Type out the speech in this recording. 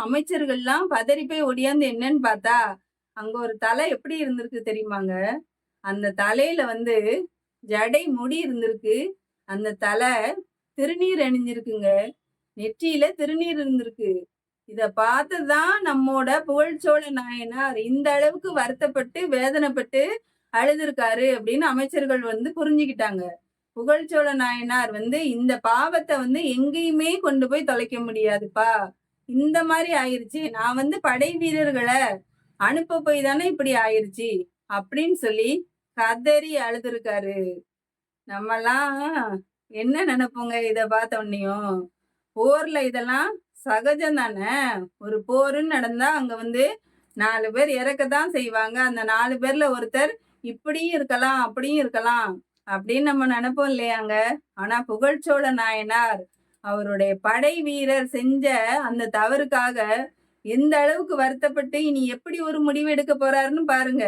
அமைச்சர்கள்லாம் பதறி போய் ஒடியாந்து என்னன்னு பார்த்தா, அங்க ஒரு தலை எப்படி இருந்திருக்கு தெரியுமாங்க? அந்த தலையில வந்து ஜடை முடி இருந்திருக்கு. அந்த தலை திருநீர் அணிஞ்சிருக்குங்க. நெற்றியில திருநீர் இருந்திருக்கு. இத பார்த்து தான் நம்மோட புகழ்ச்சோழ நாயனார் இந்த அளவுக்கு வருத்தப்பட்டு, வேதனைப்பட்டு அழுதுருக்காரு அப்படின்னு அமைச்சர்கள் வந்து புரிஞ்சுக்கிட்டாங்க. புகழ்ச்சோழ நாயனார் வந்து இந்த பாவத்த வந்து எங்கேயுமே கொண்டு போய் தொலைக்க முடியாதுப்பா. இந்த மாரி ஆயிருச்சு. நான் வந்து படை வீரர்கள அனுப்ப போய் தானே இப்படி ஆயிருச்சு. அப்படின்னு சொல்லி கதறி அழுதுருக்காரு. நம்மலாம் என்ன நெனைப்போங்க இத பார்த்த உடனேயும்? போர்ல இதெல்லாம் சகஜம் தானே. ஒரு போருன்னு நடந்தா அங்க வந்து 4 பேர் இறக்கத்தான் செய்வாங்க. அந்த 4 பேர்ல ஒருத்தர் இப்படியும் இருக்கலாம், அப்படியும் இருக்கலாம் அப்படின்னு நம்ம நெனைப்போம் இல்லையாங்க? ஆனா புகழ்ச்சோழ நாயனார் அவருடைய படை வீரர் செஞ்ச அந்த தவறுக்காக எந்த அளவுக்கு வருத்தப்பட்டு இனி எப்படி ஒரு முடிவு எடுக்க போறாருன்னு பாருங்க.